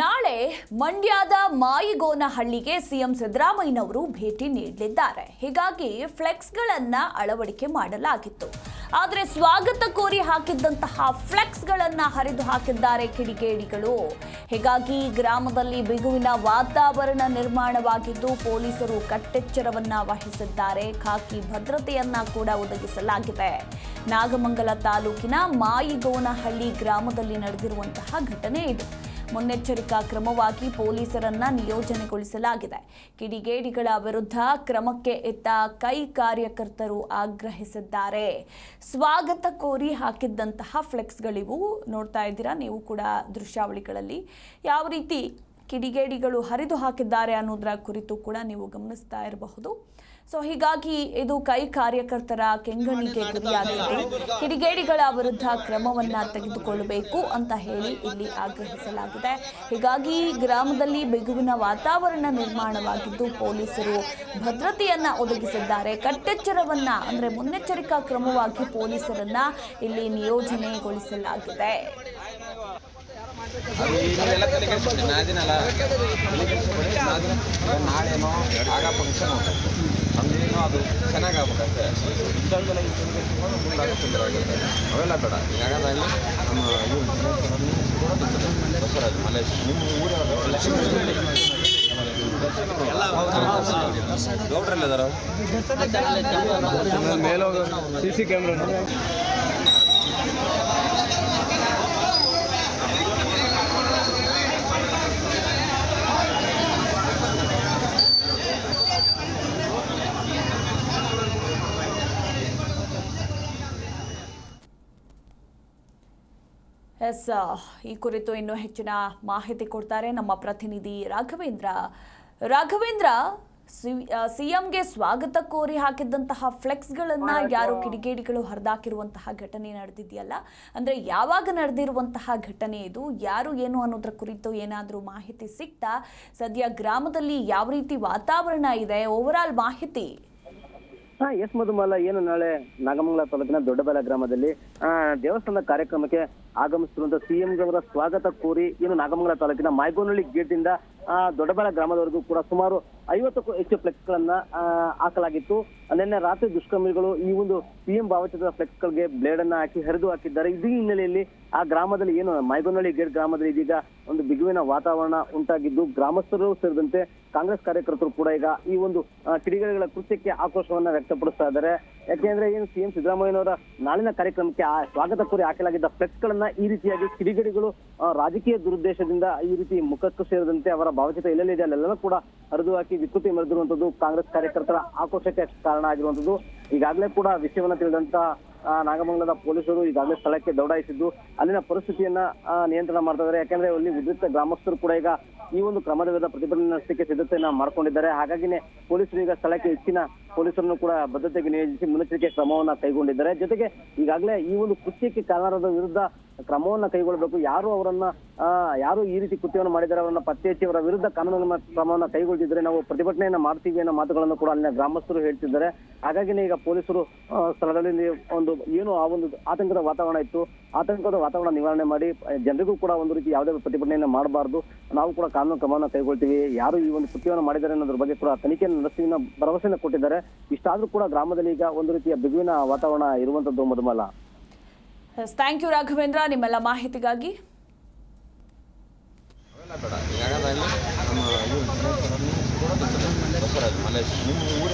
ನಾಳೆ ಮಂಡ್ಯದ ಮಾಯಿಗೋನಹಳ್ಳಿಗೆ ಸಿಎಂ ಸಿದ್ದರಾಮಯ್ಯನವರು ಭೇಟಿ ನೀಡಲಿದ್ದಾರೆ. ಹೀಗಾಗಿ ಫ್ಲೆಕ್ಸ್ಗಳನ್ನು ಅಳವಡಿಕೆ ಮಾಡಲಾಗಿತ್ತು. ಆದರೆ ಸ್ವಾಗತ ಕೋರಿ ಹಾಕಿದ್ದಂತಹ ಫ್ಲೆಕ್ಸ್ಗಳನ್ನು ಹರಿದು ಹಾಕಿದ್ದಾರೆ ಕಿಡಿಗೇಡಿಗಳು. ಹೀಗಾಗಿ ಗ್ರಾಮದಲ್ಲಿ ಬಿಗುವಿನ ವಾತಾವರಣ ನಿರ್ಮಾಣವಾಗಿದ್ದು ಪೊಲೀಸರು ಕಟ್ಟೆಚ್ಚರವನ್ನ ವಹಿಸಿದ್ದಾರೆ. ಖಾಕಿ ಭದ್ರತೆಯನ್ನ ಕೂಡ ಒದಗಿಸಲಾಗಿದೆ. ನಾಗಮಂಗಲ ತಾಲೂಕಿನ ಮಾಯಿಗೋನಹಳ್ಳಿ ಗ್ರಾಮದಲ್ಲಿ ನಡೆದಿರುವಂತಹ ಘಟನೆ ಇದು. ಮುನ್ನೆಚ್ಚರಿಕಾ ಕ್ರಮವಾಗಿ ಪೊಲೀಸರನ್ನ ನಿಯೋಜನೆಗೊಳಿಸಲಾಗಿದೆ. ಕಿಡಿಗೇಡಿಗಳ ವಿರುದ್ಧ ಕ್ರಮಕ್ಕೆ ಎತ್ತ ಕೈ ಕಾರ್ಯಕರ್ತರು ಆಗ್ರಹಿಸಿದ್ದಾರೆ. ಸ್ವಾಗತ ಕೋರಿ ಹಾಕಿದ್ದಂತಹ ಫ್ಲೆಕ್ಸ್ಗಳಿವು ನೋಡ್ತಾ ಇದ್ದೀರಾ ನೀವು ಕೂಡ ದೃಶ್ಯಾವಳಿಗಳಲ್ಲಿ. ಯಾವ ರೀತಿ ಕಿಡಿಗೇಡಿಗಳು ಹರಿದು ಹಾಕಿದ್ದಾರೆ ಅನ್ನೋದರ ಕುರಿತು ಕೂಡ ನೀವು ಗಮನಿಸ್ತಾ ಇರಬಹುದು. ಸೊ ಹೀಗಾಗಿ ಇದು ಕೈ ಕಾರ್ಯಕರ್ತರ ಕೆಂಗಣ್ಣಿಗೆ ಗುರಿಯಾಗಿದ್ದು ಕಿಡಿಗೇಡಿಗಳ ವಿರುದ್ಧ ಕ್ರಮವನ್ನ ತೆಗೆದುಕೊಳ್ಳಬೇಕು ಅಂತ ಹೇಳಿ ಇಲ್ಲಿ ಆಗ್ರಹಿಸಲಾಗಿದೆ. ಹೀಗಾಗಿ ಗ್ರಾಮದಲ್ಲಿ ಬಿಗುವಿನ ವಾತಾವರಣ ನಿರ್ಮಾಣವಾಗಿದ್ದು ಪೊಲೀಸರು ಭದ್ರತೆಯನ್ನ ಒದಗಿಸಿದ್ದಾರೆ. ಕಟ್ಟೆಚ್ಚರವನ್ನ ಅಂದ್ರೆ ಮುನ್ನೆಚ್ಚರಿಕಾ ಕ್ರಮವಾಗಿ ಪೊಲೀಸರನ್ನ ಇಲ್ಲಿ ನಿಯೋಜನೆಗೊಳಿಸಲಾಗಿದೆ. ನಾಳೆನೋ ಆಗ ಫಂಕ್ಷನ್ ನಮ್ದೇನೋ ಅದು ಚೆನ್ನಾಗಾಗಬೇಕಂತೆ. ಇಂಥವೆಲ್ಲ ತೊಂದರೆ ಆಗುತ್ತೆ. ಅವೆಲ್ಲ ಬೇಡ. ಈಗಾಗಲೇ ನಮ್ಮ ಬಸವರಾಜ್ ಮಲೇಶ್ ನಿಮ್ಮ ಊರ ಗೌಡ್ರಲ್ಲಿ ಅದಾರ ಮೇಲೋಗ CC ಕ್ಯಾಮ್ರಾ ಈ ಕುರಿತು ಇನ್ನೂ ಹೆಚ್ಚಿನ ಮಾಹಿತಿ ಕೊಡ್ತಾರೆ ನಮ್ಮ ಪ್ರತಿನಿಧಿ ರಾಘವೇಂದ್ರ. ಸಿಎಂಗೆ ಸ್ವಾಗತ ಕೋರಿ ಹಾಕಿದ್ದಂತಹ ಫ್ಲೆಕ್ಸ್ಗಳನ್ನ ಯಾರು ಕಿಡಿಗೇಡಿಗಳು ಹರಿದಾಕಿರುವಂತಹ ಘಟನೆ ನಡೆದಿದೆಯಲ್ಲ, ಅಂದ್ರೆ ಯಾವಾಗ ನಡೆದಿರುವಂತಹ ಘಟನೆ ಇದು, ಯಾರು ಏನು ಅನ್ನೋದ್ರ ಕುರಿತು ಏನಾದರೂ ಮಾಹಿತಿ ಸಿಗ್ತಾ? ಸದ್ಯ ಗ್ರಾಮದಲ್ಲಿ ಯಾವ ರೀತಿ ವಾತಾವರಣ ಇದೆ, ಓವರ್ ಆಲ್ ಮಾಹಿತಿ? ಎಸ್ ಮಧುಮಾಲ, ಏನು ನಾಳೆ ನಾಗಮಂಗಲ ತಾಲೂಕಿನ ದೊಡ್ಡಬೆಲ ಗ್ರಾಮದಲ್ಲಿ ದೇವಸ್ಥಾನದ ಕಾರ್ಯಕ್ರಮಕ್ಕೆ ಆಗಮಿಸಿರುವಂತಹ ಸಿಎಂ ಅವರ ಸ್ವಾಗತ ಕೋರಿ ಏನು ನಾಗಮಂಗಲ ತಾಲೂಕಿನ ಮಾಯಿಗೋನಹಳ್ಳಿ ಗೇಟ್ ಇಂದ ದೊಡ್ಡಬೆಲ ಗ್ರಾಮದವರೆಗೂ ಕೂಡ ಸುಮಾರು 50ಕ್ಕೂ ಹೆಚ್ಚು ಫ್ಲೆಕ್ಸ್ ಗಳನ್ನ ಹಾಕಲಾಗಿತ್ತು. ನಿನ್ನೆ ರಾತ್ರಿ ದುಷ್ಕರ್ಮಿಗಳು ಈ ಒಂದು ಸಿಎಂ ಭಾವಚಿತ್ರದ ಫ್ಲೆಕ್ಸ್ ಗಳಿಗೆ ಬ್ಲೇಡ್ ಅನ್ನ ಹಾಕಿ ಹರಿದು ಹಾಕಿದ್ದಾರೆ. ಇದೇ ಹಿನ್ನೆಲೆಯಲ್ಲಿ ಆ ಗ್ರಾಮದಲ್ಲಿ ಏನು ಮಾಯಿಗೋನಹಳ್ಳಿ ಗೇಟ್ ಗ್ರಾಮದಲ್ಲಿ ಇದೀಗ ಒಂದು ಬಿಗುವಿನ ವಾತಾವರಣ ಉಂಟಾಗಿದ್ದು ಗ್ರಾಮಸ್ಥರು ಸೇರಿದಂತೆ ಕಾಂಗ್ರೆಸ್ ಕಾರ್ಯಕರ್ತರು ಕೂಡ ಈಗ ಈ ಒಂದು ಕಿಡಿಗೇಡಿಗಳ ಕೃತ್ಯಕ್ಕೆ ಆಕ್ರೋಶವನ್ನ ವ್ಯಕ್ತಪಡಿಸ್ತಾ ಇದ್ದಾರೆ. ಯಾಕೆಂದ್ರೆ ಏನು ಸಿಎಂ ಸಿದ್ದರಾಮಯ್ಯನವರ ನಾಳಿನ ಕಾರ್ಯಕ್ರಮಕ್ಕೆ ಸ್ವಾಗತ ಕೋರಿ ಹಾಕಲಾಗಿದ್ದ ಫ್ಲೆಕ್ಸ್ ಗಳನ್ನ ಈ ರೀತಿಯಾಗಿ ಕಿಡಿಗೇಡಿಗಳು ರಾಜಕೀಯ ದುರುದ್ದೇಶದಿಂದ ಈ ರೀತಿ ಮುಖಕ್ಕೂ ಸೇರಿದಂತೆ ಅವರ ಭಾವಚಿತ್ರ ಎಲ್ಲೆಲ್ಲಿದೆ ಅಲ್ಲೆಲ್ಲ ಕೂಡ ಹರಿದು ಹಾಕಿ ವಿಕೃತಿ ಮೆರೆದಿರುವಂತದ್ದು ಕಾಂಗ್ರೆಸ್ ಕಾರ್ಯಕರ್ತರ ಆಕ್ರೋಶಕ್ಕೆ ಕಾರಣ ಆಗಿರುವಂತದ್ದು. ಈಗಾಗಲೇ ಕೂಡ ವಿಷಯವನ್ನ ತಿಳಿದಂತ ನಾಗಮಂಗಲದ ಪೊಲೀಸರು ಈಗಾಗಲೇ ಸ್ಥಳಕ್ಕೆ ದೌಡಾಯಿಸಿದ್ದು ಅಲ್ಲಿನ ಪರಿಸ್ಥಿತಿಯನ್ನ ನಿಯಂತ್ರಣ ಮಾಡ್ತಾ ಇದ್ದಾರೆ. ಯಾಕಂದ್ರೆ ಅಲ್ಲಿ ವಿದ್ಯುತ್ ಗ್ರಾಮಸ್ಥರು ಕೂಡ ಈಗ ಈ ಒಂದು ಕ್ರಮದ ವಿರುದ್ಧ ಪ್ರತಿಭಟನೆ ನಡೆಸಲಿಕ್ಕೆ ಸಿದ್ಧತೆಯನ್ನ ಮಾಡ್ಕೊಂಡಿದ್ದಾರೆ. ಹಾಗಾಗಿನೇ ಪೊಲೀಸರು ಈಗ ಸ್ಥಳಕ್ಕೆ ಹೆಚ್ಚಿನ ಪೊಲೀಸರನ್ನು ಕೂಡ ಭದ್ರತೆಗೆ ನಿಯೋಜಿಸಿ ಮುನ್ನೆಚ್ಚರಿಕೆ ಕ್ರಮವನ್ನ ಕೈಗೊಂಡಿದ್ದಾರೆ. ಜೊತೆಗೆ ಈಗಾಗಲೇ ಈ ಒಂದು ಕೃತ್ಯಕ್ಕೆ ಕಾರಣರಾದ ವಿರುದ್ಧ ಕ್ರಮವನ್ನ ಕೈಗೊಳ್ಳಬೇಕು. ಯಾರು ಈ ರೀತಿ ಕೃತ್ಯವನ್ನು ಮಾಡಿದ್ದಾರೆ ಅವರನ್ನ ಪತ್ತೆ ಹಚ್ಚಿ ಅವರ ವಿರುದ್ಧ ಕಾನೂನು ಕ್ರಮವನ್ನ ಕೈಗೊಳ್ಳಿದ್ರೆ ನಾವು ಪ್ರತಿಭಟನೆಯನ್ನ ಮಾಡ್ತೀವಿ ಅನ್ನೋ ಮಾತುಗಳನ್ನು ಕೂಡ ಅಲ್ಲಿನ ಗ್ರಾಮಸ್ಥರು ಹೇಳ್ತಿದ್ದಾರೆ. ಹಾಗಾಗಿನೇ ಈಗ ಪೊಲೀಸರು ಸ್ಥಳದಲ್ಲಿ ಏನು ಆ ಒಂದು ಆತಂಕದ ವಾತಾವರಣ ಇತ್ತು, ಆತಂಕದ ವಾತಾವರಣ ನಿವಾರಣೆ ಮಾಡಿ ಜನರಿಗೂ ಕೂಡ ಒಂದು ರೀತಿ ಯಾವುದೇ ಪ್ರತಿಭಟನೆಯನ್ನ ಮಾಡಬಾರ್ದು, ನಾವು ಕೂಡ ಕಾನೂನು ಕ್ರಮವನ್ನು ಕೈಗೊಳ್ತೀವಿ, ಯಾರು ಈ ಒಂದು ಕೃತ್ಯವನ್ನು ಮಾಡಿದ್ದಾರೆ ಅನ್ನೋದ್ರ ಬಗ್ಗೆ ಕೂಡ ತನಿಖೆಯನ್ನು ನಡೆಸ್ತೀವಿ ಭರವಸೆಯನ್ನು ಕೊಟ್ಟಿದ್ದಾರೆ. ಇಷ್ಟಾದ್ರೂ ಕೂಡ ಗ್ರಾಮದಲ್ಲಿ ಈಗ ಒಂದು ರೀತಿಯ ಬಿಗುವಿನ ವಾತಾವರಣ ಇರುವಂತದ್ದು ಮಧುಮಾಲ. ಥ್ಯಾಂಕ್ ಯು ರಾಘವೇಂದ್ರ ನಿಮ್ಮೆಲ್ಲ ಮಾಹಿತಿಗಾಗಿ. ಬಸವರಾಜ್ ಮಲೇಶ್ ನಿಮ್ಮ ಊರ